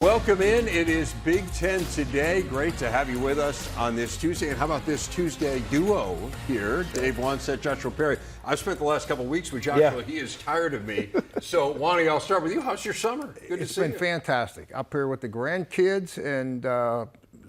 Welcome in. It is Big Ten today. Great to have you with us on this Tuesday. And how about this Tuesday duo here? Dave Wannstedt, Joshua Perry. I've spent the last couple of weeks with Joshua. Yeah. He is tired of me. So, Wani, I'll start with you. How's your summer? Good to see you. It's been fantastic. Up here with the grandkids and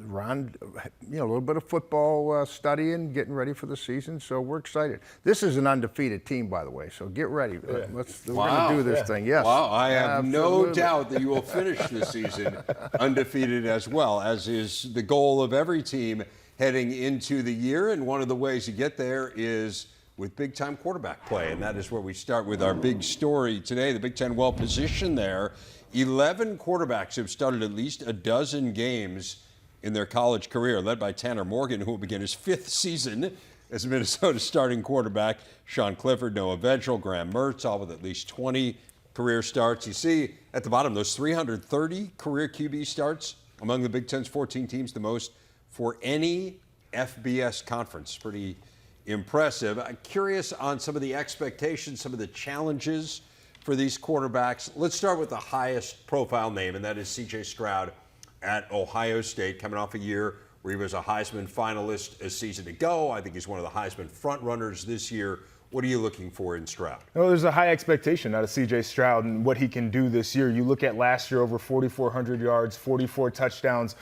around, a little bit of football studying, getting ready for the season. So we're excited. This is an undefeated team, by the way. So get ready. Yeah. We're going to do this thing. Yes. Wow. I have no doubt that you will finish this season undefeated as well, as is the goal of every team heading into the year. And one of the ways you get there is with big-time quarterback play. And that is where we start with our big story today. The Big Ten well positioned there. 11 quarterbacks have started at least a dozen games in their college career, led by Tanner Morgan, who will begin his 5th season as Minnesota's starting quarterback. Sean Clifford, Noah Vedral, Graham Mertz, all with at least 20 career starts. You see at the bottom, those 330 career QB starts among the Big Ten's 14 teams, the most for any FBS conference. Pretty impressive. I'm curious on some of the expectations, some of the challenges for these quarterbacks. Let's start with the highest profile name, and that is C.J. Stroud at Ohio State, coming off a year where he was a Heisman finalist a season ago. I think he's one of the Heisman frontrunners this year. What are you looking for in Stroud? Well, there's a high expectation out of C.J. Stroud and what he can do this year. You look at last year, over 4,400 yards, 44 touchdowns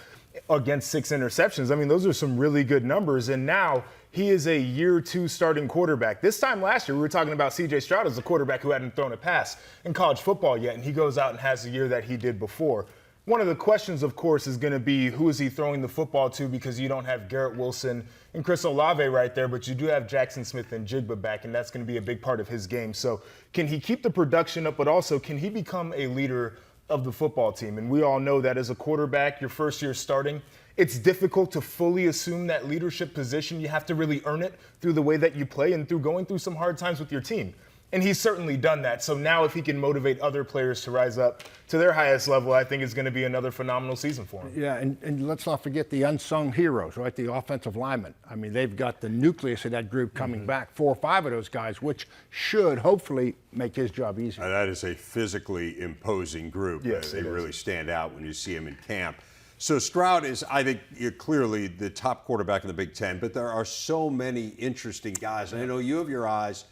against 6 interceptions. I mean, those are some really good numbers. And now he is a year 2 starting quarterback. This time last year, we were talking about C.J. Stroud as a quarterback who hadn't thrown a pass in college football yet, and he goes out and has the year that he did before. One of the questions, of course, is going to be who is he throwing the football to, because you don't have Garrett Wilson and Chris Olave right there, but you do have Jackson Smith and Jigba back, and that's going to be a big part of his game. So can he keep the production up, but also can he become a leader of the football team? And we all know that as a quarterback, your first year starting, it's difficult to fully assume that leadership position. You have to really earn it through the way that you play and through going through some hard times with your team. And he's certainly done that. So now if he can motivate other players to rise up to their highest level, I think it's going to be another phenomenal season for him. Yeah, and let's not forget the unsung heroes, right? The offensive linemen. I mean, they've got the nucleus of that group coming back, 4 or 5 of those guys, which should hopefully make his job easier. That is a physically imposing group. Yes, they really stand out when you see him in camp. So Stroud is, I think, clearly the top quarterback in the Big Ten, but there are so many interesting guys. And I know you have your eyes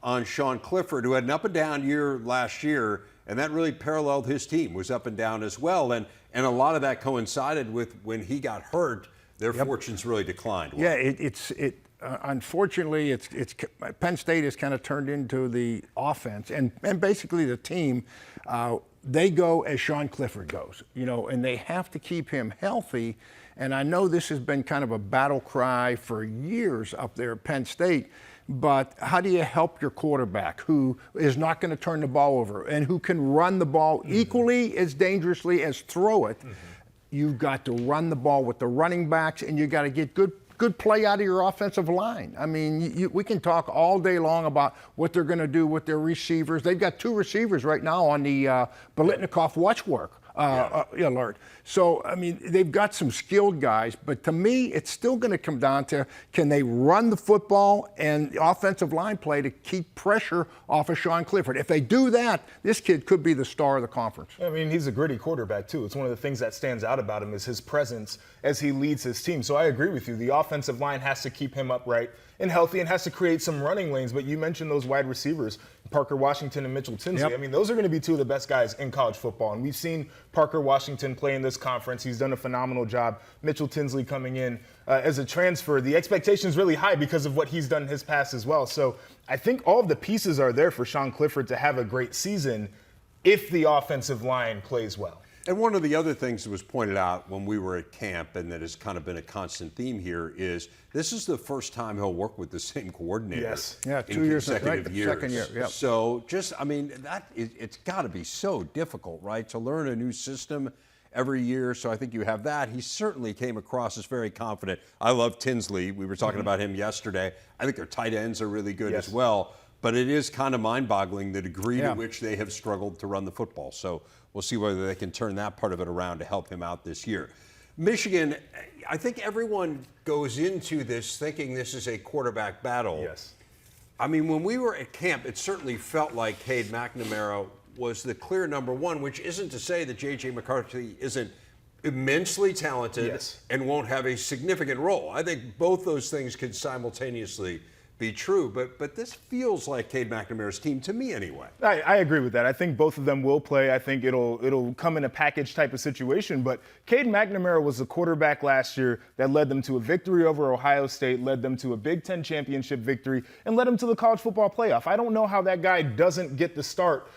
on Sean Clifford, who had an up-and-down year last year, and that really paralleled his team, was up and down as well. And a lot of that coincided with when he got hurt, their fortunes really declined. Yeah, unfortunately, it's Penn State has kind of turned into the offense, and basically the team, they go as Sean Clifford goes, and they have to keep him healthy. And I know this has been kind of a battle cry for years up there at Penn State, but how do you help your quarterback who is not going to turn the ball over and who can run the ball equally as dangerously as throw it? You've got to run the ball with the running backs, and you got to get good play out of your offensive line. I mean, we can talk all day long about what they're going to do with their receivers. They've got 2 receivers right now on the Biletnikoff watch work alert. So, I mean, they've got some skilled guys, but to me, it's still going to come down to, can they run the football and the offensive line play to keep pressure off of Sean Clifford? If they do that, this kid could be the star of the conference. I mean, he's a gritty quarterback, too. It's one of the things that stands out about him is his presence as he leads his team. So I agree with you. The offensive line has to keep him upright and healthy and has to create some running lanes. But you mentioned those wide receivers, Parker Washington and Mitchell Tinsley. Yep. I mean, those are going to be 2 of the best guys in college football. And we've seen Parker Washington play in this conference. He's done a phenomenal job. Mitchell Tinsley coming in as a transfer. The expectation is really high because of what he's done in his past as well. So I think all of the pieces are there for Sean Clifford to have a great season if the offensive line plays well. And one of the other things that was pointed out when we were at camp, and that has kind of been a constant theme here, is this is the first time he'll work with the same coordinator. Yes. Yeah, in 2 years, consecutive right? years. Second year, yep. So it's got to be so difficult, right, to learn a new system every year. So I think you have that. He certainly came across as very confident. I love Tinsley. We were talking about him yesterday. I think their tight ends are really good as well. But it is kind of mind-boggling the degree to which they have struggled to run the football. So we'll see whether they can turn that part of it around to help him out this year. Michigan, I think everyone goes into this thinking this is a quarterback battle. Yes. I mean, when we were at camp, it certainly felt like Cade McNamara was the clear number one, which isn't to say that J.J. McCarthy isn't immensely talented and won't have a significant role. I think both those things could simultaneously be true, but this feels like Cade McNamara's team to me anyway. I agree with that. I think both of them will play. I think it'll come in a package type of situation. But Cade McNamara was the quarterback last year that led them to a victory over Ohio State, led them to a Big Ten championship victory, and led them to the college football playoff. I don't know how that guy doesn't get the start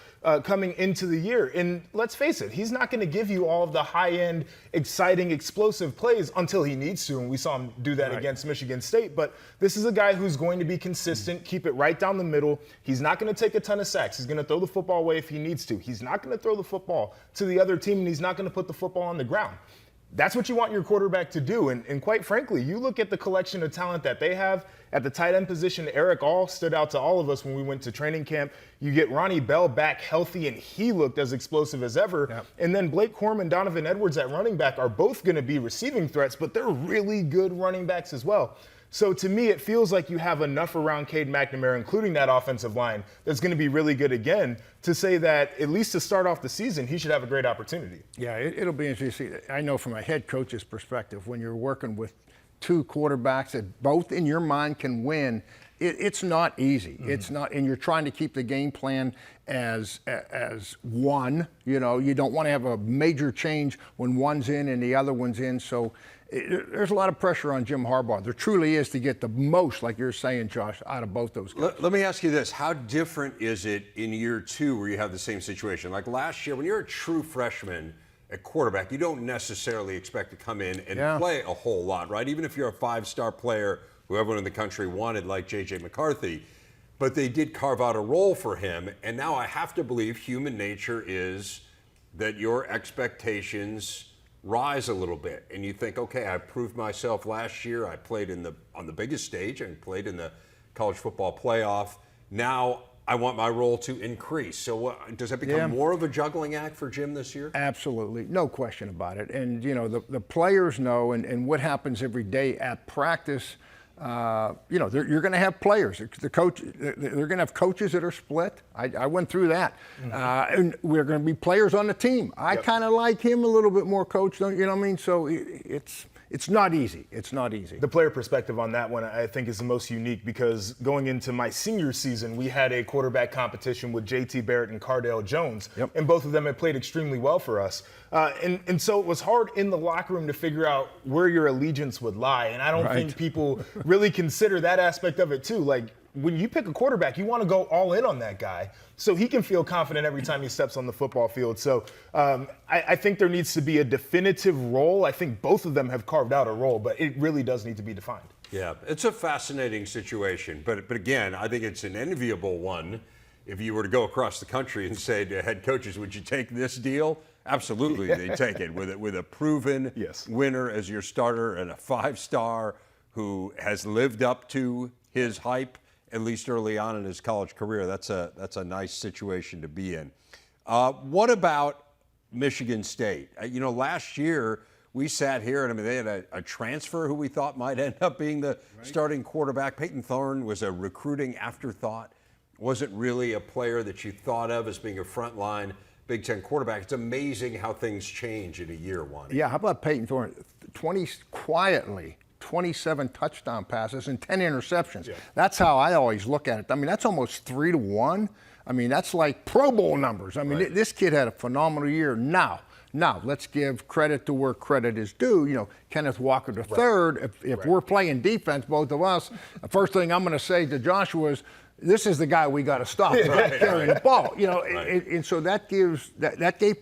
coming into the year. And let's face it, he's not going to give you all of the high-end, exciting, explosive plays until he needs to, and we saw him do that against Michigan State. But this is a guy who's going to be consistent, keep it right down the middle. He's not going to take a ton of sacks. He's going to throw the football away if he needs to. He's not going to throw the football to the other team, and he's not going to put the football on the ground. That's what you want your quarterback to do. And quite frankly, you look at the collection of talent that they have at the tight end position. Eric All stood out to all of us when we went to training camp. You get Ronnie Bell back healthy, and he looked as explosive as ever. Yep. And then Blake Corum and Donovan Edwards at running back are both going to be receiving threats, but they're really good running backs as well. So to me, it feels like you have enough around Cade McNamara, including that offensive line, that's going to be really good again, to say that at least to start off the season, he should have a great opportunity. Yeah, it'll be interesting to see. I know from a head coach's perspective, when you're working with two quarterbacks that both in your mind can win, it's not easy. Mm-hmm. It's not, and you're trying to keep the game plan as one. You know, you don't want to have a major change when one's in and the other one's in. So there's a lot of pressure on Jim Harbaugh. There truly is, to get the most, like you're saying, Josh, out of both those guys. Let me ask you this. How different is it in year two where you have the same situation? Like last year, when you're a true freshman at quarterback, you don't necessarily expect to come in and play a whole lot, right? Even if you're a five-star player who everyone in the country wanted, like J.J. McCarthy. But they did carve out a role for him. And now I have to believe human nature is that your expectations rise a little bit, and you think, okay, I proved myself last year. I played on the biggest stage and played in the college football playoff. Now I want my role to increase. So does that become more of a juggling act for Jim this year? Absolutely, no question about it. And you know, the players know, and what happens every day at practice. You know, you're going to have players. The coach, they're going to have coaches that are split. I went through that, and we're going to be players on the team. I kind of like him a little bit more, coach. Don't you know what I mean? So it's not easy. It's not easy. The player perspective on that one, I think, is the most unique, because going into my senior season, we had a quarterback competition with J.T. Barrett and Cardale Jones, and both of them had played extremely well for us. And so it was hard in the locker room to figure out where your allegiance would lie. And I don't think people really consider that aspect of it, too. Like, when you pick a quarterback, you want to go all in on that guy so he can feel confident every time he steps on the football field. So I think there needs to be a definitive role. I think both of them have carved out a role, but it really does need to be defined. Yeah, it's a fascinating situation. But again, I think it's an enviable one. If you were to go across the country and say to head coaches, would you take this deal? Absolutely, they take it with a proven winner as your starter and a five-star who has lived up to his hype, at least early on in his college career. That's a nice situation to be in. What about Michigan State? You know, last year we sat here, and I mean, they had a transfer who we thought might end up being the starting quarterback. Peyton Thorne was a recruiting afterthought. Wasn't really a player that you thought of as being a frontline Big Ten quarterback. It's amazing how things change in a year, Juan. Yeah, how about Peyton Thorne? 27 touchdown passes and 10 interceptions. Yeah. That's how I always look at it. I mean, that's almost 3-1. I mean, that's like Pro Bowl numbers. I mean, this kid had a phenomenal year. Now, let's give credit to where credit is due. You know, Kenneth Walker III, if we're playing defense, both of us, the first thing I'm going to say to Joshua is, this is the guy we got to stop carrying the ball. You know, and so that gave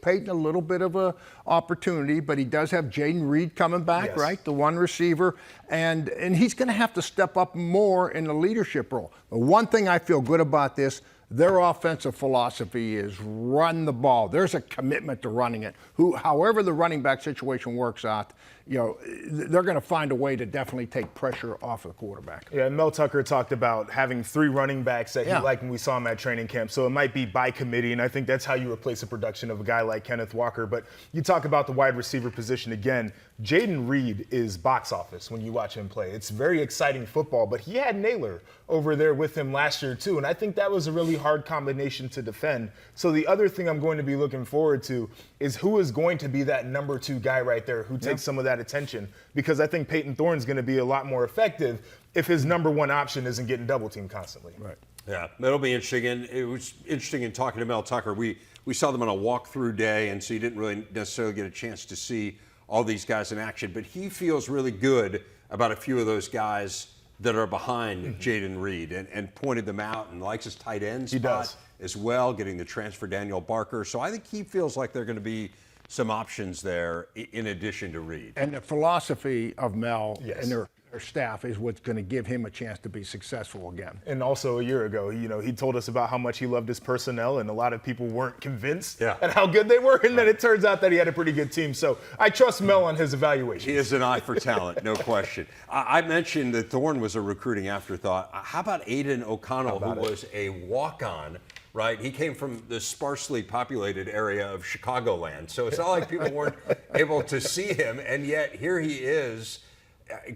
Peyton a little bit of a opportunity, but he does have Jaden Reed coming back, right? The one receiver, and he's going to have to step up more in the leadership role. The one thing I feel good about this, their offensive philosophy is run the ball. There's a commitment to running it. However the running back situation works out, you know, they're going to find a way to definitely take pressure off of the quarterback. Yeah, and Mel Tucker talked about having 3 running backs that he liked when we saw him at training camp. So it might be by committee, and I think that's how you replace the production of a guy like Kenneth Walker. But you talk about the wide receiver position again. Jaden Reed is box office when you watch him play. It's very exciting football, but he had Naylor over there with him last year too, and I think that was a really hard combination to defend. So the other thing I'm going to be looking forward to is who is going to be that number 2 guy right there who takes some of that attention, because I think Peyton Thorne's going to be a lot more effective if his number 1 option isn't getting double teamed constantly. Right. Yeah, that'll be interesting. And it was interesting in talking to Mel Tucker. We saw them on a walkthrough day, and so you didn't really necessarily get a chance to see all these guys in action. But he feels really good about a few of those guys that are behind Jaden Reed, and pointed them out, and likes his tight end spot as well, getting the transfer Daniel Barker. So I think he feels like there are going to be some options there in addition to Reed. And the philosophy of Mel and their staff is what's going to give him a chance to be successful again. And also a year ago, he told us about how much he loved his personnel, and a lot of people weren't convinced at how good they were, and then it turns out that he had a pretty good team. So I trust Mel on his evaluation. He has an eye for talent, no question. I mentioned that Thorne was a recruiting afterthought. How about Aiden O'Connell, who was a walk-on? Right, he came from the sparsely populated area of Chicagoland, so it's not like people weren't able to see him, and yet here he is,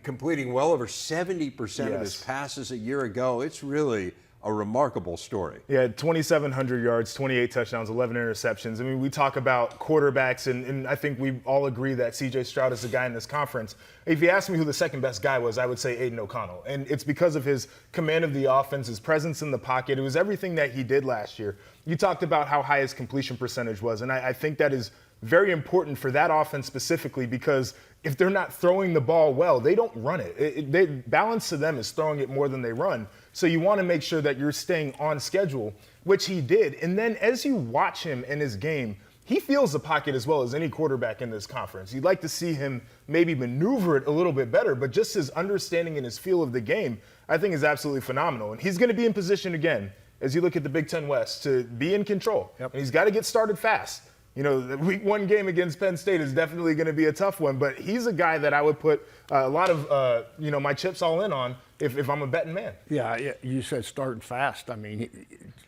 completing well over 70% of his passes a year ago. It's really a remarkable story. Yeah, 2,700 yards, 28 touchdowns, 11 interceptions. I mean, we talk about quarterbacks, and I think we all agree that C.J. Stroud is the guy in this conference. If you ask me who the second best guy was, I would say Aiden O'Connell. And it's because of his command of the offense, his presence in the pocket. It was everything that he did last year. You talked about how high his completion percentage was, and I think that is very important for that offense specifically, because if they're not throwing the ball well, they don't run it. The balance to them is throwing it more than they run. So you want to make sure that you're staying on schedule, which he did. And then as you watch him in his game, he feels the pocket as well as any quarterback in this conference. You'd like to see him maybe maneuver it a little bit better, but just his understanding and his feel of the game, I think, is absolutely phenomenal. And he's going to be in position again, as you look at the Big Ten West, to be in control. And he's got to get started fast. The week 1 game against Penn State is definitely going to be a tough one, but he's a guy that I would put a lot of, my chips all in on if I'm a betting man. Yeah, you said start fast. I mean,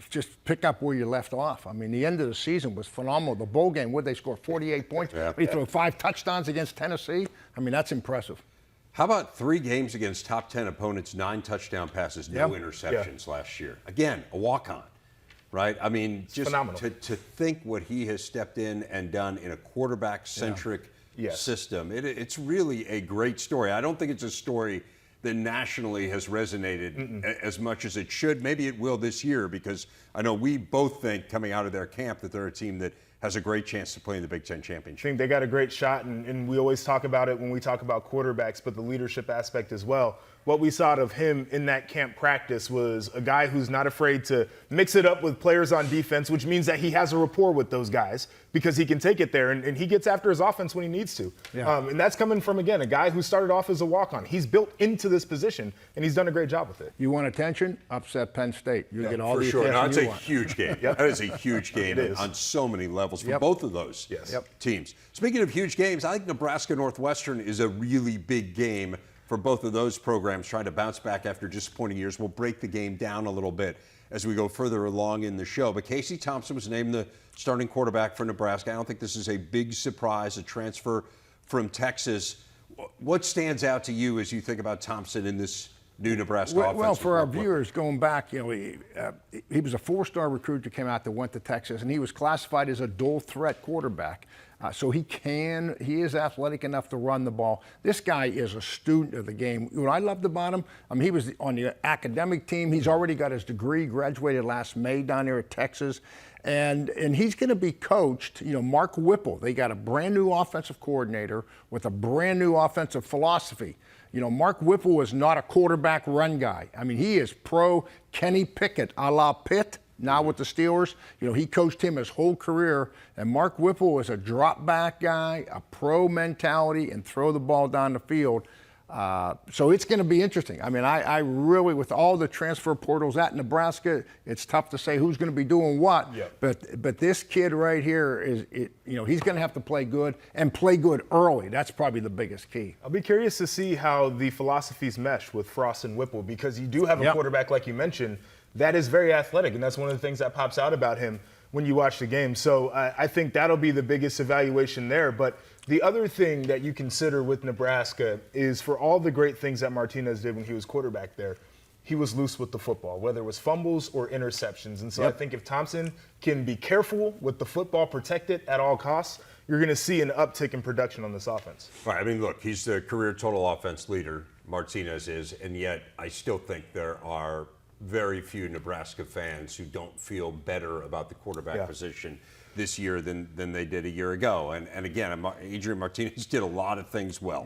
just pick up where you left off. I mean, the end of the season was phenomenal. The bowl game, they score 48 points? He threw 5 touchdowns against Tennessee. I mean, that's impressive. How about 3 games against top 10 opponents, 9 touchdown passes, no interceptions last year? Again, a walk-on. Right? I mean, just to think what he has stepped in and done in a quarterback-centric system, it's really a great story. I don't think it's a story that nationally has resonated as much as it should. Maybe it will this year, because I know we both think, coming out of their camp, that they're a team that has a great chance to play in the Big Ten championship. I think they got a great shot, and we always talk about it when we talk about quarterbacks, but the leadership aspect as well. What we saw of him in that camp practice was a guy who's not afraid to mix it up with players on defense, which means that he has a rapport with those guys because he can take it there, and he gets after his offense when he needs to. And that's coming from, again, a guy who started off as a walk-on. He's built into this position, and he's done a great job with it. You want attention? Upset Penn State. You get all the attention No, it's you a want. huge game. That is a huge game on so many levels for both of those teams. Speaking of huge games, I think Nebraska Northwestern is a really big game for both of those programs trying to bounce back after disappointing years. We'll break the game down a little bit as we go further along in the show. But Casey Thompson was named the starting quarterback for Nebraska. I don't think this is a big surprise, a transfer from Texas. What stands out to you as you think about Thompson in this new Nebraska offense? Well, for our viewers going back, he was a 4-star recruit that came out that went to Texas, and he was classified as a dual threat quarterback. So he is athletic enough to run the ball. This guy is a student of the game. What I loved about him, he was on the academic team. He's already got his degree, graduated last May down there at Texas. And he's going to be coached, Mark Whipple. They got a brand new offensive coordinator with a brand new offensive philosophy. Mark Whipple is not a quarterback run guy. I mean, he is pro Kenny Pickett a la Pitt. Now with the Steelers, he coached him his whole career. And Mark Whipple is a drop back guy, a pro mentality, and throw the ball down the field. So it's going to be interesting. I mean, I really, with all the transfer portals at Nebraska, it's tough to say who's going to be doing what. But this kid right here he's going to have to play good and play good early. That's probably the biggest key. I'll be curious to see how the philosophies mesh with Frost and Whipple, because you do have a quarterback, like you mentioned, that is very athletic, and that's one of the things that pops out about him when you watch the game. So I think that'll be the biggest evaluation there. But the other thing that you consider with Nebraska is, for all the great things that Martinez did when he was quarterback there, he was loose with the football, whether it was fumbles or interceptions. And so I think if Thompson can be careful with the football, protect it at all costs, you're going to see an uptick in production on this offense. Right. I mean, look, he's the career total offense leader, Martinez is, and yet I still think there are very few Nebraska fans who don't feel better about the quarterback position this year than they did a year ago. And again, Adrian Martinez did a lot of things well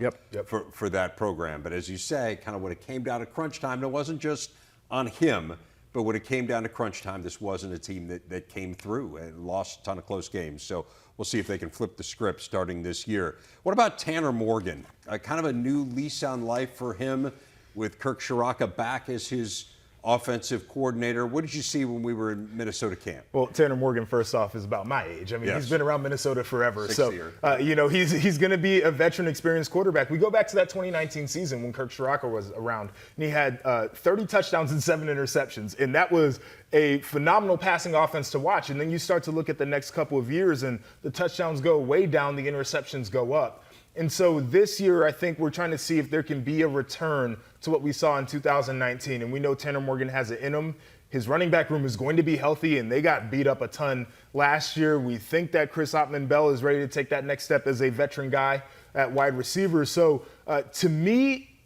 for that program. But as you say, kind of when it came down to crunch time, it wasn't just on him, but when it came down to crunch time, this wasn't a team that came through and lost a ton of close games. So we'll see if they can flip the script starting this year. What about Tanner Morgan? Kind of a new lease on life for him with Kirk Shiraka back as his offensive coordinator. What did you see when we were in Minnesota camp? Well, Tanner Morgan, first off, is about my age. I mean, he's been around Minnesota forever. Sixth year. You know, he's going to be a veteran, experienced quarterback. We go back to that 2019 season when Kirk Shiraka was around, and he had 30 touchdowns and 7 interceptions, and that was a phenomenal passing offense to watch. And then you start to look at the next couple of years, and the touchdowns go way down, the interceptions go up. And so this year, I think we're trying to see if there can be a return to what we saw in 2019. And we know Tanner Morgan has it in him. His running back room is going to be healthy, and they got beat up a ton last year. We think that Chris Ottman-Bell is ready to take that next step as a veteran guy at wide receiver. So to me,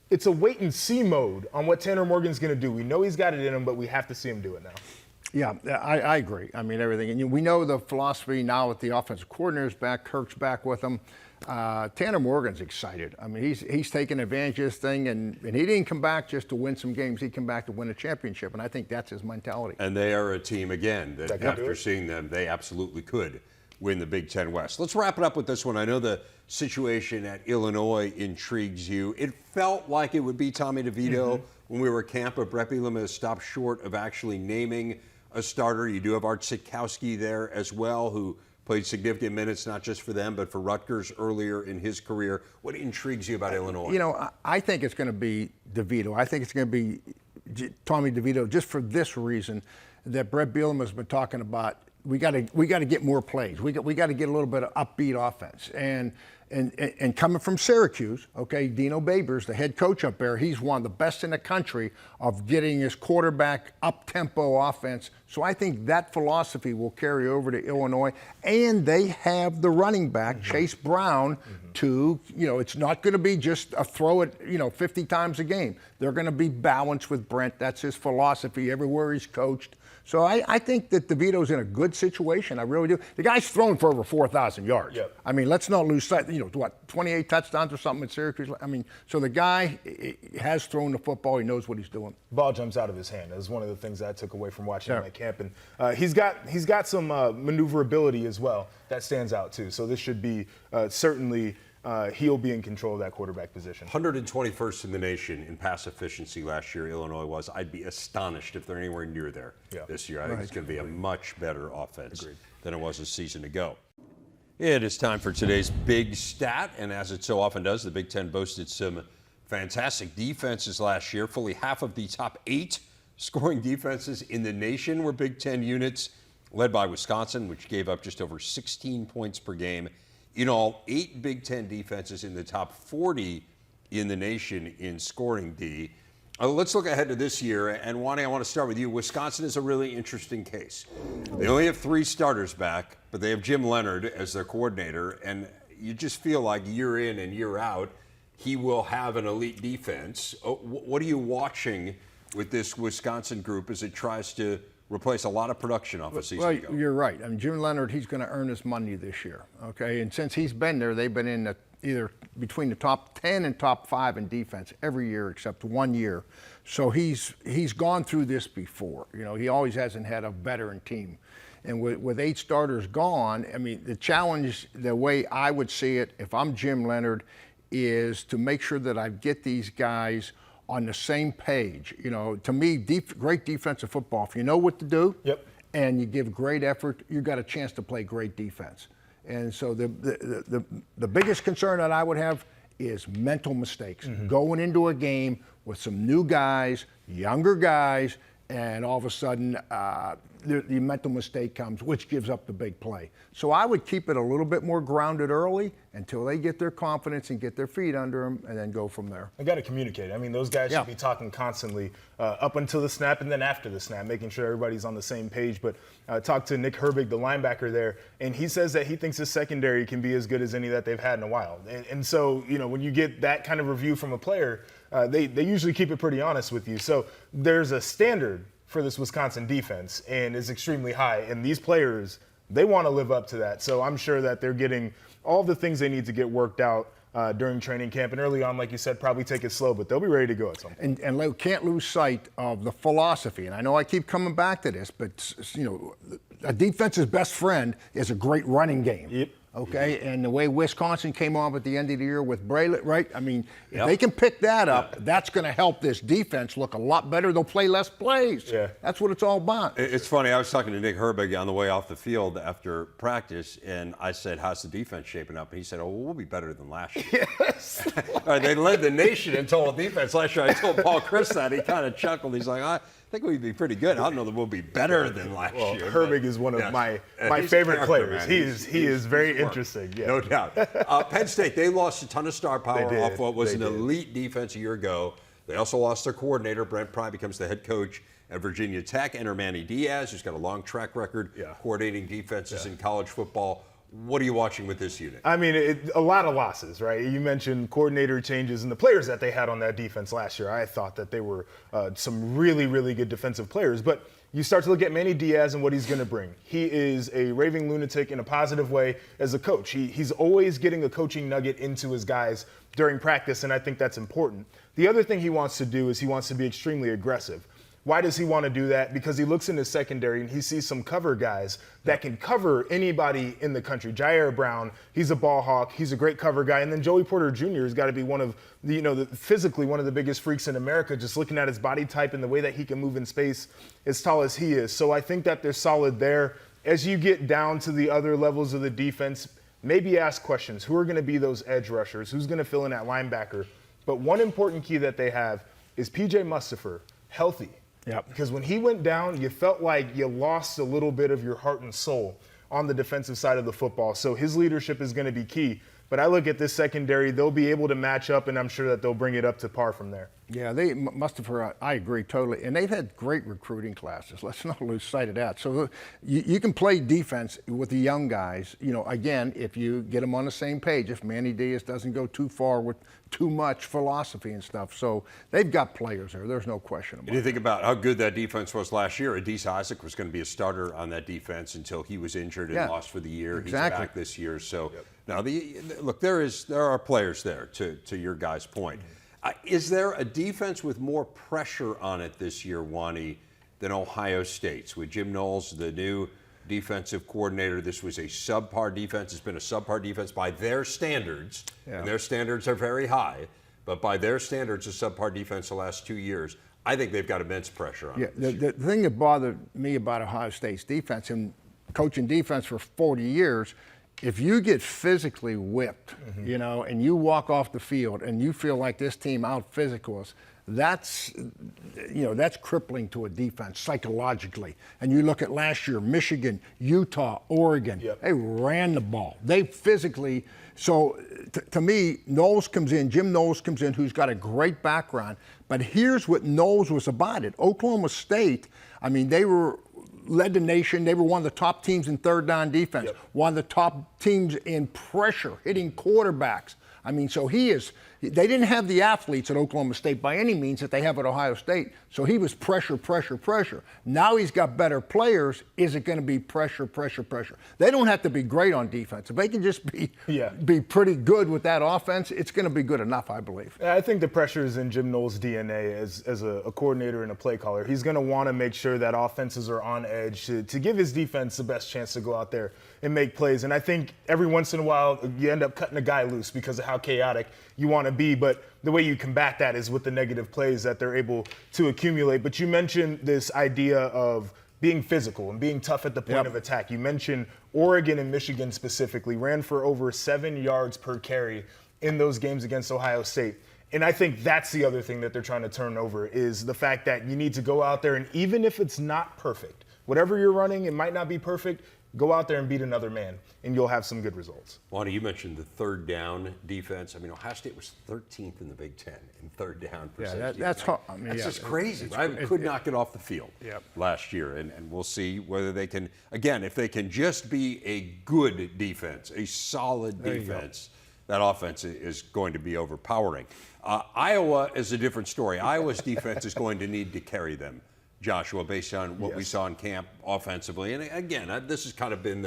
it's a wait and see mode on what Tanner Morgan's going to do. We know he's got it in him, but we have to see him do it now. Yeah, I agree. I mean, everything. And we know the philosophy now with the offensive coordinator's back, Kirk's back with him. Tanner Morgan's excited. I mean, he's taking advantage of this thing, and he didn't come back just to win some games. He came back to win a championship, and I think that's his mentality. And they are a team, again, that after seeing them, they absolutely could win the Big Ten West. Let's wrap it up with this one. I know the situation at Illinois intrigues you. It felt like it would be Tommy DeVito when we were at camp, but Brett Bielema has stopped short of actually naming a starter. You do have Art Sitkowski there as well, who played significant minutes, not just for them, but for Rutgers earlier in his career. What intrigues you about Illinois? You know, I think it's going to be DeVito. I think it's going to be Tommy DeVito just for this reason that Brett Bielema has been talking about. We got to get more plays. We got to get a little bit of upbeat offense. And coming from Syracuse, okay, Dino Babers, the head coach up there, he's one of the best in the country of getting his quarterback up-tempo offense. So I think that philosophy will carry over to Illinois. And they have the running back, Chase Brown, to, you know, it's not going to be just a throw it, 50 times a game. They're going to be balanced with Brent. That's his philosophy everywhere he's coached. So I think that DeVito's in a good situation. I really do. The guy's thrown for over 4,000 yards. Yep. I mean, let's not lose sight. 28 touchdowns or something at Syracuse. I mean, so the guy has thrown the football. He knows what he's doing. Ball jumps out of his hand. That was one of the things I took away from watching him at camp. And he's got some maneuverability as well that stands out too. So this should be certainly. He'll be in control of that quarterback position. 121st in the nation in pass efficiency last year, Illinois was. I'd be astonished if they're anywhere near there this year. I think it's going to be a much better offense than it was a season ago. It is time for today's big stat, and as it so often does, the Big Ten boasted some fantastic defenses last year. Fully half of the top 8 scoring defenses in the nation were Big Ten units, led by Wisconsin, which gave up just over 16 points per game. In all, 8 Big Ten defenses in the top 40 in the nation in scoring D. Let's look ahead to this year. And Wani, I want to start with you. Wisconsin is a really interesting case. They only have 3 starters back, but they have Jim Leonard as their coordinator. And you just feel like year in and year out, he will have an elite defense. What are you watching with this Wisconsin group as it tries to replace a lot of production off a season ago? Well, you're right. I mean, Jim Leonard, he's going to earn his money this year, okay? And since he's been there, they've been in either between the top 10 and top 5 in defense every year except 1 year. So he's gone through this before. He always hasn't had a veteran team. And with 8 starters gone, I mean, the challenge, the way I would see it, if I'm Jim Leonard, is to make sure that I get these guys on the same page. To me, great defensive football, if you know what to do and you give great effort, you got a chance to play great defense. And so the biggest concern that I would have is mental mistakes. Going into a game with some new guys, younger guys, and all of a sudden the mental mistake comes, which gives up the big play. So I would keep it a little bit more grounded early until they get their confidence and get their feet under them, and then go from there. I got to communicate. I mean, those guys should be talking constantly up until the snap and then after the snap, making sure everybody's on the same page. But talked to Nick Herbig, the linebacker there, and he says that he thinks his secondary can be as good as any that they've had in a while. And so, you know, when you get that kind of review from a player, they usually keep it pretty honest with you. So there's a standard for this Wisconsin defense, and it's extremely high. And these players, they want to live up to that. So I'm sure that they're getting all the things they need to get worked out during training camp. And early on, like you said, probably take it slow, but they'll be ready to go at some point. And we can't lose sight of the philosophy. And I know I keep coming back to this, but, you know, a defense's best friend is a great running game. Yep. Okay, and the way Wisconsin came off at the end of the year with Braylett, right? I mean, if they can pick that up, that's going to help this defense look a lot better. They'll play less plays. Yeah. That's what it's all about. It's funny. I was talking to Nick Herbig on the way off the field after practice, and I said, "How's the defense shaping up?" And he said, "Oh, we'll be better than last year." Yes. They led the nation in total defense last year. I told Paul Chris that. He kind of chuckled. He's like, "I think we'd be pretty good. I don't know that we'll be better than last year." Herbig is one of my favorite players. He is very interesting. Yeah. No doubt. Penn State, they lost a ton of star power They did. off what was They an did. elite defense a year ago. They also lost their coordinator. Brent Pry becomes the head coach at Virginia Tech. Enter Manny Diaz, who's got a long track record coordinating defenses in college football. What are you watching with this unit? I mean, a lot of losses, right? You mentioned coordinator changes and the players that they had on that defense last year. I thought that they were some really, really good defensive players. But you start to look at Manny Diaz and what he's going to bring. He is a raving lunatic in a positive way as a coach. He's always getting a coaching nugget into his guys during practice, and I think that's important. The other thing he wants to do is he wants to be extremely aggressive. Why does he want to do that? Because he looks in his secondary and he sees some cover guys that can cover anybody in the country. Jair Brown, he's a ball hawk. He's a great cover guy. And then Joey Porter Jr. has got to be one of the, physically one of the biggest freaks in America, just looking at his body type and the way that he can move in space as tall as he is. So I think that they're solid there. As you get down to the other levels of the defense, maybe ask questions. Who are going to be those edge rushers? Who's going to fill in at linebacker? But one important key that they have is P.J. Mustipher, healthy. Yep. Because when he went down, you felt like you lost a little bit of your heart and soul on the defensive side of the football. So his leadership is going to be key. But I look at this secondary, they'll be able to match up, and I'm sure that they'll bring it up to par from there. Yeah, they Mustipher, I agree totally. And they've had great recruiting classes. Let's not lose sight of that. So you can play defense with the young guys. You know, again, if you get them on the same page, if Manny Diaz doesn't go too far with too much philosophy and stuff. So they've got players there. There's no question about it. And you think about how good that defense was last year. Adese Isaac was going to be a starter on that defense until he was injured and lost for the year. Exactly. He's back this year. So now, look, there are players there, to your guy's point. Is there a defense with more pressure on it this year, Wani, than Ohio State's? With Jim Knowles, the new defensive coordinator, this was a subpar defense. It's been a subpar defense by their standards, and their standards are very high. But by their standards, a subpar defense the last 2 years, I think they've got immense pressure on it. The thing that bothered me about Ohio State's defense, and coaching defense for 40 years, if you get physically whipped, you know, and you walk off the field and you feel like this team out-physical us, that's crippling to a defense psychologically. And you look at last year, Michigan, Utah, Oregon, they ran the ball. They physically, so to me, Knowles comes in, Jim Knowles comes in, who's got a great background. But here's what Knowles was about it. Oklahoma State, I mean, they led the nation. They were one of the top teams in third down defense, one of the top teams in pressure, hitting quarterbacks. I mean, so they didn't have the athletes at Oklahoma State by any means that they have at Ohio State. So he was pressure, pressure, pressure. Now he's got better players. Is it going to be pressure, pressure, pressure? They don't have to be great on defense. If they can just be pretty good with that offense, it's going to be good enough, I believe. I think the pressure is in Jim Knowles' DNA as a coordinator and a play caller. He's going to want to make sure that offenses are on edge to give his defense the best chance to go out there and make plays. And I think every once in a while you end up cutting a guy loose because of how chaotic you want to be. But the way you combat that is with the negative plays that they're able to accumulate. But you mentioned this idea of being physical and being tough at the point of attack. You mentioned Oregon and Michigan specifically ran for over 7 yards per carry in those games against Ohio State. And I think that's the other thing that they're trying to turn over is the fact that you need to go out there and even if it's not perfect, Whatever you're running, it might not be perfect. Go out there and beat another man, and you'll have some good results. Lonnie, you mentioned the third down defense. I mean, Ohio State was 13th in the Big Ten in third down percentage. That's just crazy. Right? Could not get off the field last year, and we'll see whether they can, again, if they can just be a good defense, a solid defense, that offense is going to be overpowering. Iowa is a different story. Iowa's defense is going to need to carry them, Joshua, based on what we saw in camp offensively. And again, this has kind of been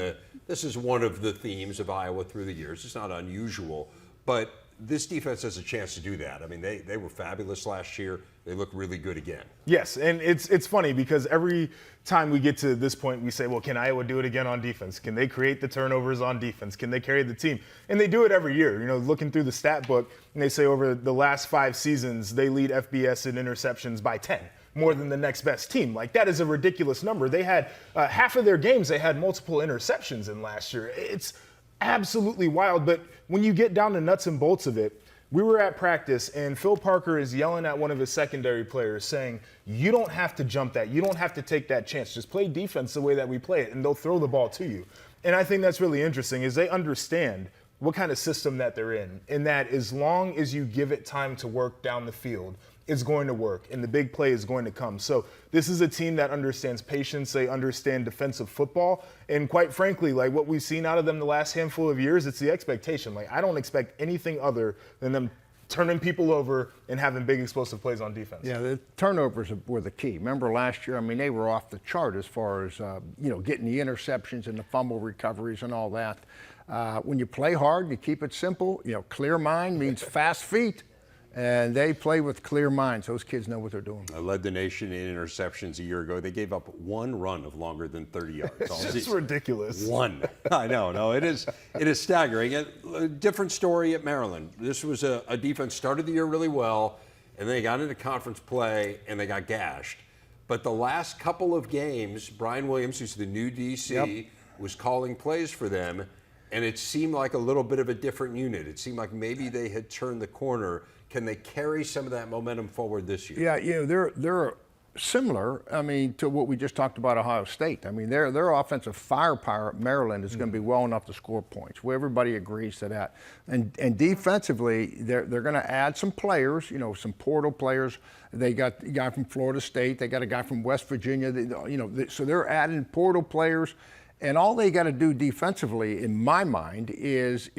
this is one of the themes of Iowa through the years. It's not unusual, but this defense has a chance to do that. I mean, they were fabulous last year. They look really good again. Yes, and it's funny because every time we get to this point, we say, well, can Iowa do it again on defense? Can they create the turnovers on defense? Can they carry the team? And they do it every year. You know, looking through the stat book, and they say over the last 5 seasons, they lead FBS in interceptions by 10. More than the next best team. Like, that is a ridiculous number. They had half of their games, they had multiple interceptions in last year. It's absolutely wild. But when you get down to nuts and bolts of it, we were at practice and Phil Parker is yelling at one of his secondary players saying, you don't have to jump that. You don't have to take that chance. Just play defense the way that we play it, and they'll throw the ball to you. And I think that's really interesting is they understand what kind of system that they're in, and that as long as you give it time to work down the field, it's going to work, and the big play is going to come. So this is a team that understands patience. They understand defensive football. And quite frankly, like what we've seen out of them the last handful of years, it's the expectation. Like, I don't expect anything other than them turning people over and having big explosive plays on defense. Yeah, the turnovers were the key. Remember last year, I mean, they were off the chart as far as, getting the interceptions and the fumble recoveries and all that. When you play hard, you keep it simple, clear mind means fast feet. And they play with clear minds. Those kids know what they're doing. I led the nation in interceptions a year ago. They gave up one run of longer than 30 yards. It's just ridiculous. One. I know. No, it is staggering. A different story at Maryland. This was a defense started the year really well, and they got into conference play, and they got gashed. But the last couple of games, Brian Williams, who's the new DC, was calling plays for them, and it seemed like a little bit of a different unit. It seemed like maybe they had turned the corner. Can they carry some of that momentum forward this year? Yeah, they're similar, to what we just talked about Ohio State. I mean, their offensive firepower at Maryland is going to be well enough to score points. Where everybody agrees to that. And defensively, they're going to add some players, some portal players. They got a guy from Florida State. They got a guy from West Virginia. So they're adding portal players. And all they got to do defensively, in my mind, is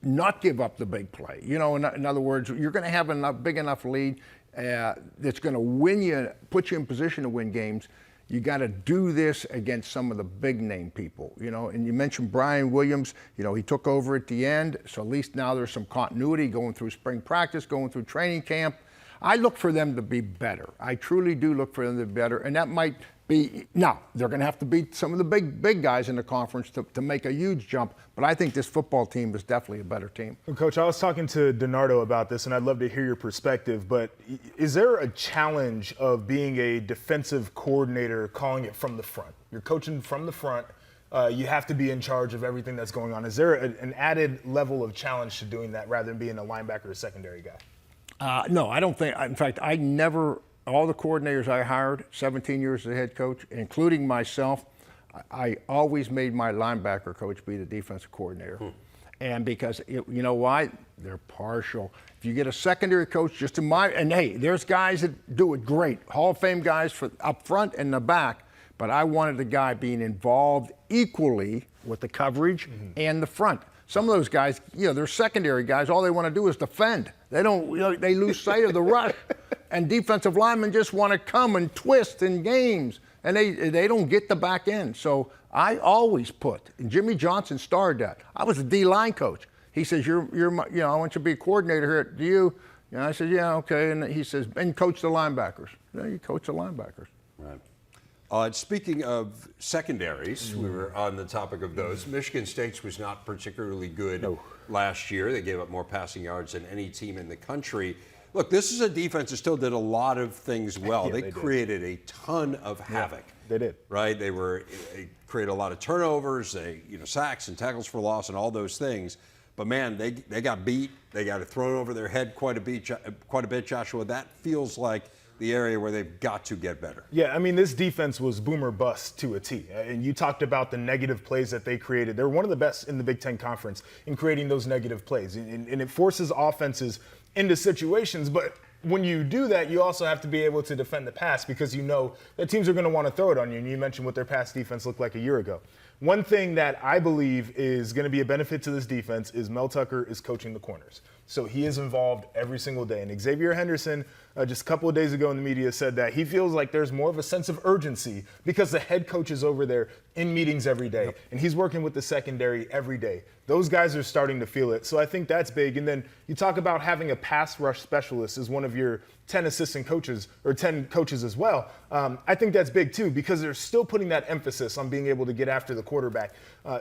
not give up the big play. In other words, you're going to have a big enough lead that's going to win you, put you in position to win games. You got to do this against some of the big name people. And you mentioned Brian Williams. He took over at the end, so at least now there's some continuity going through spring practice, going through training camp. I look for them to be better. I truly do look for them to be better, and that might be now. They're going to have to beat some of the big guys in the conference to make a huge jump. But I think this football team is definitely a better team. Well, Coach, I was talking to DiNardo about this, and I'd love to hear your perspective. But is there a challenge of being a defensive coordinator, calling it from the front? You're coaching from the front. You have to be in charge of everything that's going on. Is there an added level of challenge to doing that rather than being a linebacker or secondary guy? No, I don't think. In fact, I never. All the coordinators I hired, 17 years as a head coach, including myself, I always made my linebacker coach be the defensive coordinator. And because, you know why? They're partial. If you get a secondary coach, and hey, there's guys that do it great, Hall of Fame guys for up front and the back, but I wanted the guy being involved equally with the coverage and the front. Some of those guys, they're secondary guys. All they want to do is defend. They don't. They lose sight of the rush. And defensive linemen just want to come and twist in games, and they don't get the back end. So I always put. And Jimmy Johnson started that. I was a D-line coach. He says, "You're my, I want you to be a coordinator here at DU." And I said, "Yeah, okay." And he says, "And coach the linebackers." You coach the linebackers. Right. Speaking of secondaries, we were on the topic of those. Michigan State's was not particularly good last year. They gave up more passing yards than any team in the country. Look, this is a defense that still did a lot of things well. Yeah, they created a ton of havoc. They did. Right? They created a lot of turnovers, sacks and tackles for loss and all those things. But man, they got beat. They got it thrown over their head quite a bit, Joshua. That feels like the area where they've got to get better. Yeah, I mean, this defense was boomer bust to a T. And you talked about the negative plays that they created. They're one of the best in the Big Ten Conference in creating those negative plays. And it forces offenses into situations. But when you do that, you also have to be able to defend the pass because you know that teams are going to want to throw it on you. And you mentioned what their pass defense looked like a year ago. One thing that I believe is going to be a benefit to this defense is Mel Tucker is coaching the corners. So he is involved every single day. And Xavier Henderson, just a couple of days ago in the media, said that he feels like there's more of a sense of urgency because the head coach is over there in meetings every day. Yep. And he's working with the secondary every day. Those guys are starting to feel it. So I think that's big. And then you talk about having a pass rush specialist as one of your 10 assistant coaches or 10 coaches as well. I think that's big too because they're still putting that emphasis on being able to get after the quarterback.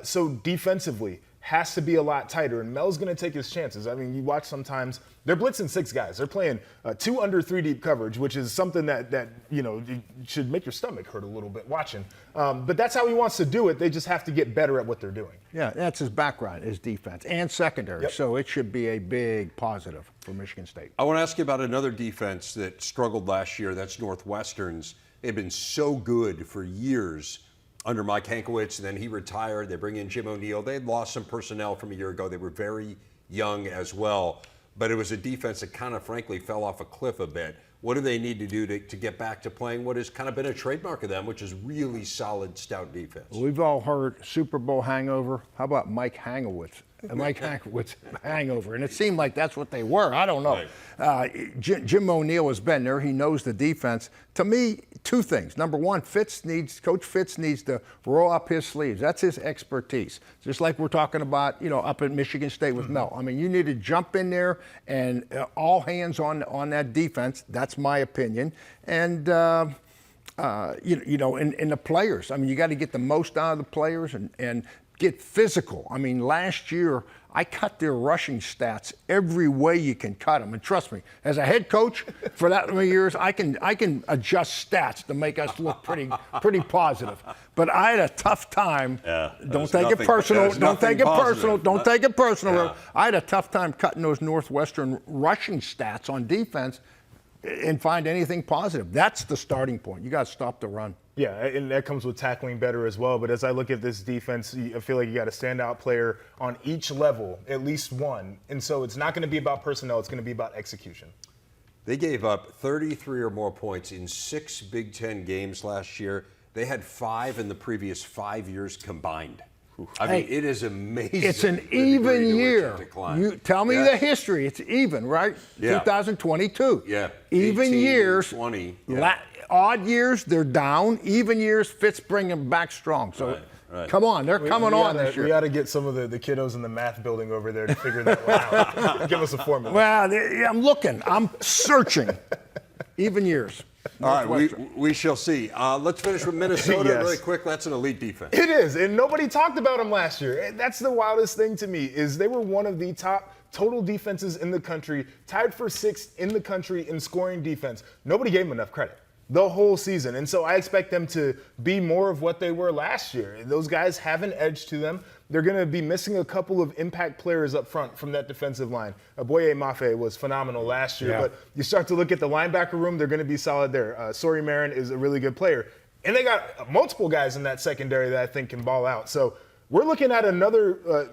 So defensively, has to be a lot tighter, and Mel's going to take his chances. I mean, you watch sometimes, they're blitzing 6 guys. They're playing 2 under 3 deep coverage, which is something that you know, should make your stomach hurt a little bit watching. But that's how he wants to do it. They just have to get better at what they're doing. Yeah, that's his background, his defense and secondary. Yep. So it should be a big positive for Michigan State. I want to ask you about another defense that struggled last year. That's Northwestern's. They've been so good for years under Mike Hankwitz, and then he retired. They bring in Jim O'Neill. They had lost some personnel from a year ago. They were very young as well. But it was a defense that kind of, frankly, fell off a cliff a bit. What do they need to do to get back to playing what has kind of been a trademark of them, which is really solid, stout defense? We've all heard Super Bowl hangover. How about Mike Hankwitz? Mike Hankwitz hangover. And it seemed like that's what they were. I don't know. Right. Jim O'Neill has been there. He knows the defense. To me, 2 things. Number one, Coach Fitz needs to roll up his sleeves. That's his expertise. Just like we're talking about, you know, up at Michigan State with Mel. I mean, you need to jump in there and all hands on that defense. That's my opinion. And, you know, in the players. I mean, you got to get the most out of the players and get physical. I mean, last year, I cut their rushing stats every way you can cut them. And trust me, as a head coach for that many years, I can adjust stats to make us look pretty positive. But I had a tough time. Yeah, don't take it personal. Don't take it personal. Don't take it personal. Yeah. I had a tough time cutting those Northwestern rushing stats on defense and find anything positive. That's the starting point. You got to stop the run. Yeah, and that comes with tackling better as well. But as I look at this defense, I feel like you got a standout player on each level, at least one. And so it's not going to be about personnel. It's going to be about execution. They gave up 33 or more points in 6 Big Ten games last year. They had 5 in the previous 5 years combined. I mean, it is amazing. It's an even year. You tell me the history. It's even, right? Yeah. 2022. Yeah. Even 18, years. 20. Yeah. Odd years, they're down. Even years, Fitz bring them back strong. So come on, they're coming on this year. We got to get some of the kiddos in the math building over there to figure that one out. Give us a formula. Well, I'm looking. I'm searching. Even years. All right, we shall see. Let's finish with Minnesota Yes. really quick. That's an elite defense. It is, and nobody talked about them last year. And that's the wildest thing to me is they were one of the top total defenses in the country, tied for 6th in the country in scoring defense. Nobody gave them enough credit the whole season. And so I expect them to be more of what they were last year. Those guys have an edge to them. They're going to be missing a couple of impact players up front from that defensive line. Boye Mafe was phenomenal last year, but you start to look at the linebacker room, they're going to be solid there. Sori Marin is a really good player. And they got multiple guys in that secondary that I think can ball out. So we're looking at another,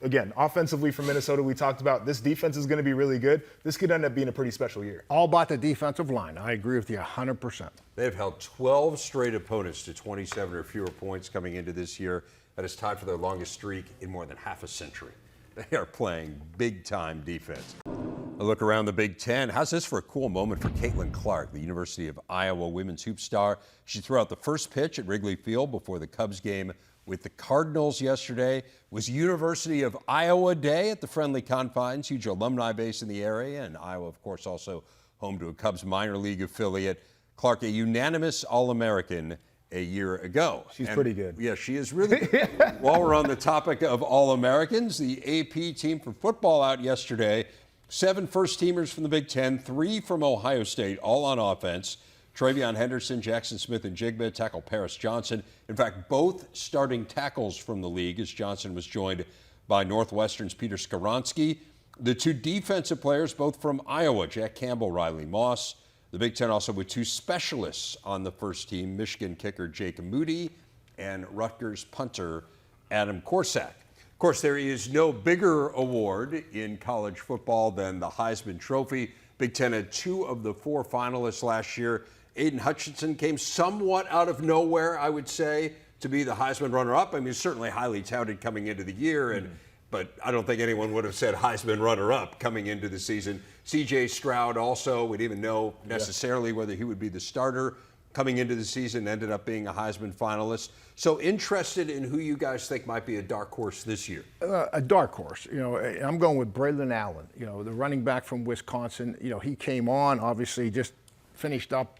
again, offensively for Minnesota, we talked about this defense is going to be really good. This could end up being a pretty special year. All about the defensive line. I agree with you 100%. They've held 12 straight opponents to 27 or fewer points coming into this year. That is tied for their longest streak in more than half a century. They are playing big-time defense. A look around the Big Ten. How's this for a cool moment for Caitlin Clark, the University of Iowa women's hoop star? She threw out the first pitch at Wrigley Field before the Cubs game with the Cardinals yesterday. It was University of Iowa Day at the friendly confines, huge alumni base in the area, and Iowa, of course, also home to a Cubs minor league affiliate. Clark, a unanimous All-American a year ago. She's pretty good. Yeah, she is really good. While we're on the topic of All-Americans, the AP team for football out yesterday. 7 first-teamers from the Big Ten, 3 from Ohio State, all on offense. Travion Henderson, Jackson Smith, and Jigba tackle Paris Johnson. In fact, both starting tackles from the league, as Johnson was joined by Northwestern's Peter Skoronsky. The 2 defensive players, both from Iowa, Jack Campbell, Riley Moss. The Big Ten also with 2 specialists on the first team, Michigan kicker Jake Moody and Rutgers punter Adam Korsak. Of course, there is no bigger award in college football than the Heisman Trophy. Big Ten had 2 of the 4 finalists last year. Aiden Hutchinson came somewhat out of nowhere, I would say, to be the Heisman runner-up. I mean, certainly highly touted coming into the year, but I don't think anyone would have said Heisman runner-up coming into the season. C.J. Stroud also, we didn't even know necessarily whether he would be the starter coming into the season, ended up being a Heisman finalist. So interested in who you guys think might be a dark horse this year. A dark horse. I'm going with Braylon Allen, the running back from Wisconsin. He came on, obviously just finished up,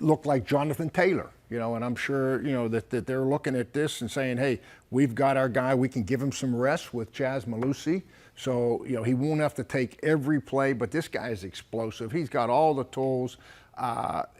looked like Jonathan Taylor, and I'm sure, that they're looking at this and saying, hey, we've got our guy, we can give him some rest with Chaz Malusi. So, he won't have to take every play, but this guy is explosive. He's got all the tools.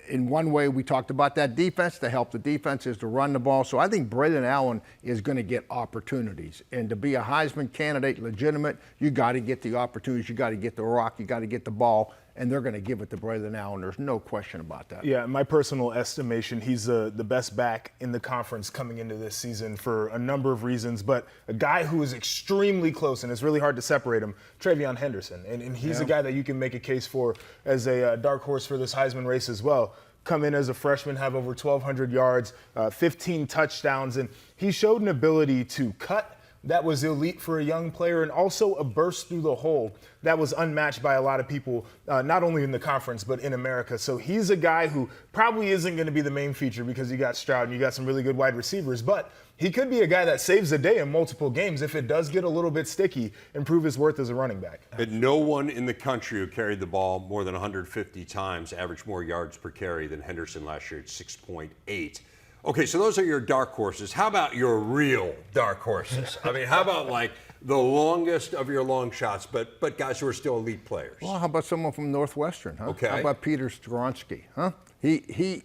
In one way, we talked about that defense. To help the defense is to run the ball. So I think Braylon Allen is going to get opportunities. And to be a Heisman candidate, legitimate, you got to get the opportunities. You got to get the rock. You got to get the ball. And they're going to give it to Braylon Allen. There's no question about that. Yeah, in my personal estimation, he's the best back in the conference coming into this season for a number of reasons. But a guy who is extremely close, and it's really hard to separate him, Travion Henderson. And he's a guy that you can make a case for as a dark horse for this Heisman race as well. Come in as a freshman, have over 1,200 yards, 15 touchdowns, and he showed an ability to cut that was elite for a young player, and also a burst through the hole that was unmatched by a lot of people, not only in the conference, but in America. So he's a guy who probably isn't going to be the main feature because you got Stroud and you got some really good wide receivers, but he could be a guy that saves the day in multiple games if it does get a little bit sticky and prove his worth as a running back. But no one in the country who carried the ball more than 150 times averaged more yards per carry than Henderson last year at 6.8. Okay, so those are your dark horses. How about your real dark horses? I mean, how about like the longest of your long shots, but guys who are still elite players? Well, how about someone from Northwestern, huh? Okay. How about Peter Skoronsky, huh? He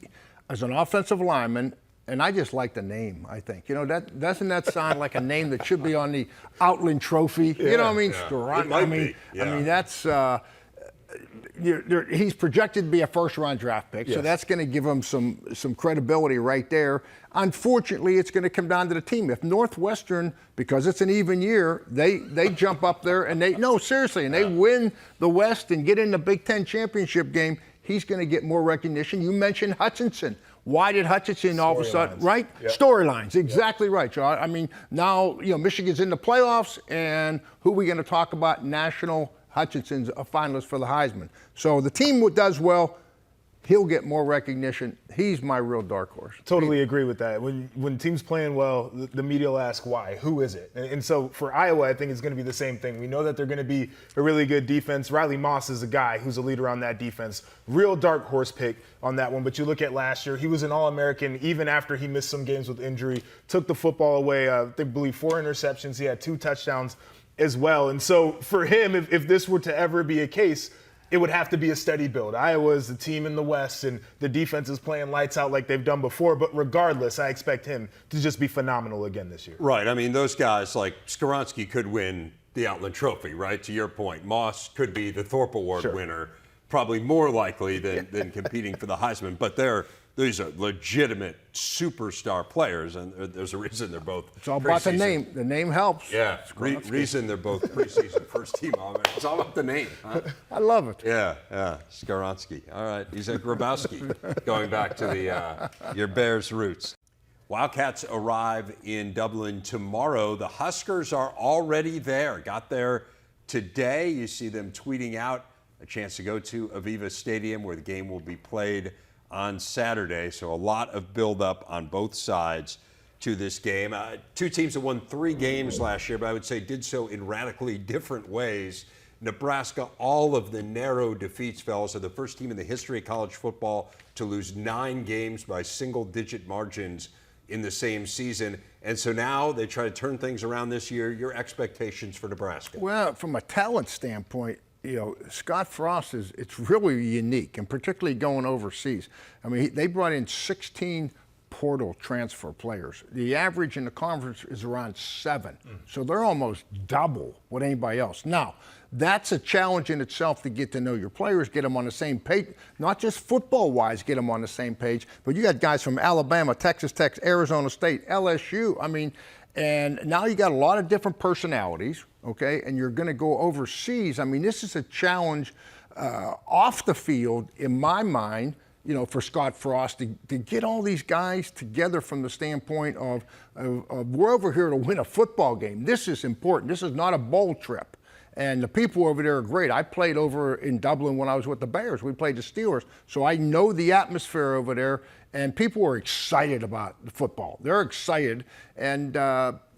as an offensive lineman, and I just like the name, I think. That doesn't that sound like a name that should be on the Outland Trophy? You know what I mean? Yeah. It might be. Yeah. I mean, that's he's projected to be a first-round draft pick, so that's going to give him some credibility right there. Unfortunately, it's going to come down to the team. If Northwestern, because it's an even year, they jump up there and they win the West and get in the Big Ten championship game, he's going to get more recognition. You mentioned Hutchinson. Why did Hutchinson all of a sudden, right? Yep. Storylines, exactly right, John. I mean, now, Michigan's in the playoffs, and who are we going to talk about? National Hutchinson's a finalist for the Heisman. So the team does well. He'll get more recognition. He's my real dark horse. Totally agree with that. When teams playing well, the media will ask why. Who is it? And so for Iowa, I think it's going to be the same thing. We know that they're going to be a really good defense. Riley Moss is a guy who's a leader on that defense. Real dark horse pick on that one. But you look at last year, he was an All-American even after he missed some games with injury. Took the football away. I believe 4 interceptions. He had 2 touchdowns as well. And so for him, if this were to ever be a case, it would have to be a steady build. Iowa is the team in the West, and the defense is playing lights out like they've done before. But regardless, I expect him to just be phenomenal again this year. Right. I mean, those guys like Skoronsky could win the Outland Trophy, right? To your point, Moss could be the Thorpe Award winner, probably more likely than competing for the Heisman. But these are legitimate superstar players, and there's a reason they're both. It's all about the name. The name helps. Yeah, reason they're both preseason first-team All-American. It's all about the name. Huh? I love it. Yeah, Skoronsky. All right, he's a Grabowski, going back to your Bears roots. Wildcats arrive in Dublin tomorrow. The Huskers are already there. Got there today. You see them tweeting out a chance to go to Aviva Stadium, where the game will be played on Saturday. So a lot of build-up on both sides to this game. 2 teams that won 3 games last year, but I would say did so in radically different ways. Nebraska, all of the narrow defeats, fellas, are the first team in the history of college football to lose 9 games by single-digit margins in the same season. And so now they try to turn things around this year. Your expectations for Nebraska? Well, from a talent standpoint, Scott Frost it's really unique, and particularly going overseas. I mean, they brought in 16 portal transfer players. The average in the conference is around 7. So they're almost double what anybody else. Now, that's a challenge in itself to get to know your players, get them on the same page, not just football-wise, get them on the same page, but you got guys from Alabama, Texas Tech, Arizona State, LSU. I mean, and now you got a lot of different personalities, okay, and you're going to go overseas. I mean, this is a challenge off the field, in my mind, you know, for Scott Frost to get all these guys together from the standpoint of we're over here to win a football game. This is important. This is not a bowl trip. And the people over there are great. I played over in Dublin when I was with the Bears. We played the Steelers. So I know the atmosphere over there, and people are excited about the football. They're excited. And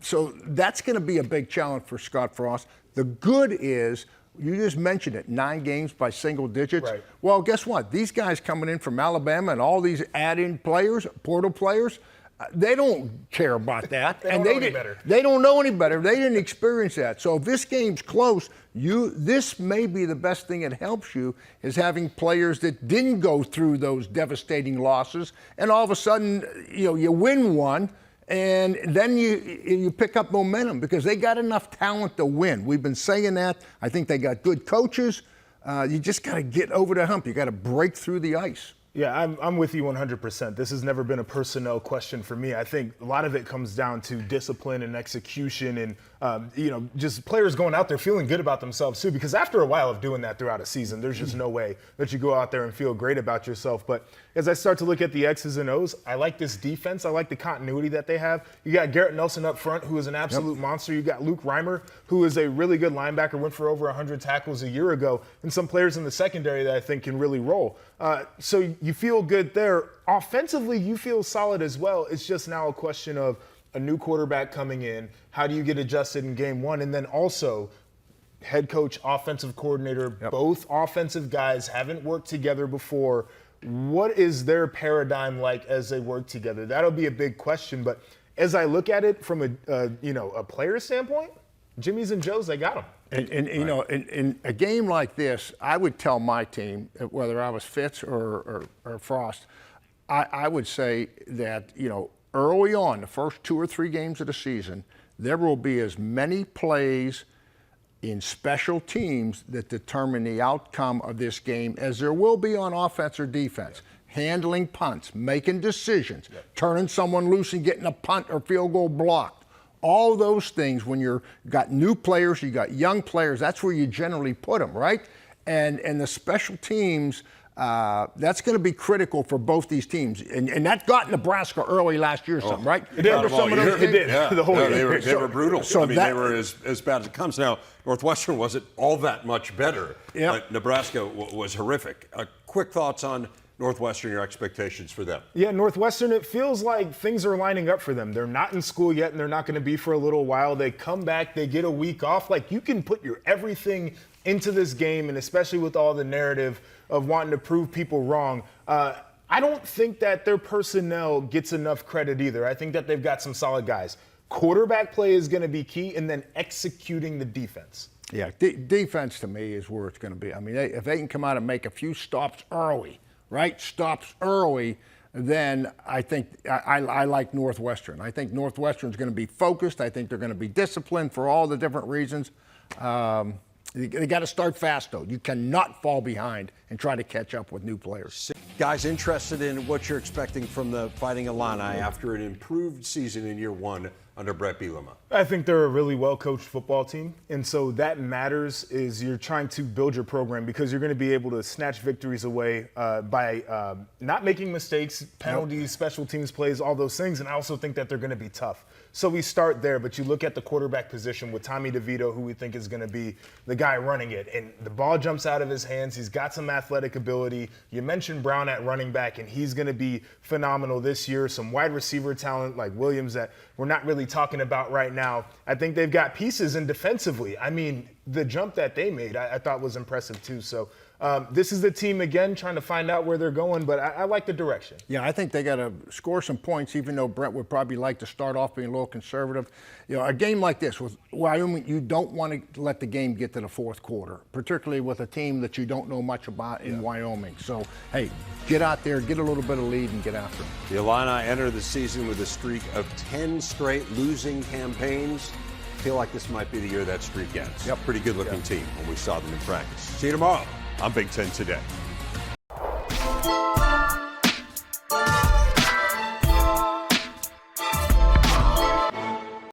so that's going to be a big challenge for Scott Frost. The good is, you just mentioned it, 9 games by single digits. Right. Well, guess what? These guys coming in from Alabama and all these add-in players, portal players, they don't care about that. They don't know any better. They don't know any better. They didn't experience that. So if this game's close, this may be the best thing that helps you, is having players that didn't go through those devastating losses, and all of a sudden, you know, you win one, and then you pick up momentum because they got enough talent to win. We've been saying that. I think they got good coaches. You just got to get over the hump. You got to break through the ice. Yeah, I'm with you 100%. This has never been a personnel question for me. I think a lot of it comes down to discipline and execution and, you know, just players going out there feeling good about themselves too, because after a while of doing that throughout a season, there's just no way that you go out there and feel great about yourself. But as I start to look at the X's and O's, I like this defense. I like the continuity that they have. You got Garrett Nelson up front, who is an absolute monster. You got Luke Reimer, who is a really good linebacker, went for over 100 tackles a year ago, and some players in the secondary that I think can really roll. So you feel good there. Offensively, you feel solid as well. It's just now a question of a new quarterback coming in. How do you get adjusted in game one? And then also, head coach, offensive coordinator, both offensive guys haven't worked together before. What is their paradigm like as they work together? That'll be a big question. But as I look at it from a player standpoint, Jimmy's and Joe's, they got them. And you know, in a game like this, I would tell my team, whether I was Fitz or Frost, I would say that, you know, early on, the first 2 or 3 games of the season, there will be as many plays in special teams that determine the outcome of this game as there will be on offense or defense. Handling punts, making decisions, turning someone loose and getting a punt or field goal blocked. All those things, when you've got new players, you got young players, that's where you generally put them, right? And the special teams, that's going to be critical for both these teams. And that got Nebraska early last year or something, right? It did. It did. Yeah. The whole year. They were brutal. So I mean, they were as bad as it comes. Now, Northwestern wasn't all that much better, but Nebraska was horrific. Quick thoughts on Northwestern, your expectations for them? Yeah, Northwestern, it feels like things are lining up for them. They're not in school yet, and they're not going to be for a little while. They come back, they get a week off. Like, you can put your everything into this game, and especially with all the narrative of wanting to prove people wrong. I don't think that their personnel gets enough credit either. I think that they've got some solid guys. Quarterback play is going to be key, and then executing the defense. Yeah, defense to me is where it's going to be. I mean, if they can come out and make a few stops early, right? Stops early, then I think I like Northwestern. I think Northwestern's going to be focused. I think they're going to be disciplined for all the different reasons. They got to start fast, though. You cannot fall behind and try to catch up with new players. Guys, interested in what you're expecting from the Fighting Illini after an improved season in year one under Brett Bielema? I think they're a really well-coached football team, and so that matters. Is you're trying to build your program because you're going to be able to snatch victories away by not making mistakes, penalties, special teams plays, all those things, and I also think that they're going to be tough. So we start there, but you look at the quarterback position with Tommy DeVito, who we think is going to be the guy running it, and the ball jumps out of his hands. He's got some athletic ability. You mentioned Brown at running back, and he's going to be phenomenal this year. Some wide receiver talent like Williams that we're not really talking about right now. I think they've got pieces, and defensively, I mean, the jump that they made, I thought was impressive too. So this is the team again trying to find out where they're going, but I like the direction. Yeah, I think they got to score some points, even though Brent would probably like to start off being a little conservative. You know, a game like this with Wyoming, you don't want to let the game get to the fourth quarter, particularly with a team that you don't know much about in Wyoming. So, hey, get out there, get a little bit of lead, and get after them. The Illini enter the season with a streak of 10 straight losing campaigns. I feel like this might be the year that streak ends. Yep. Pretty good-looking team when we saw them in practice. See you tomorrow on Big Ten Today.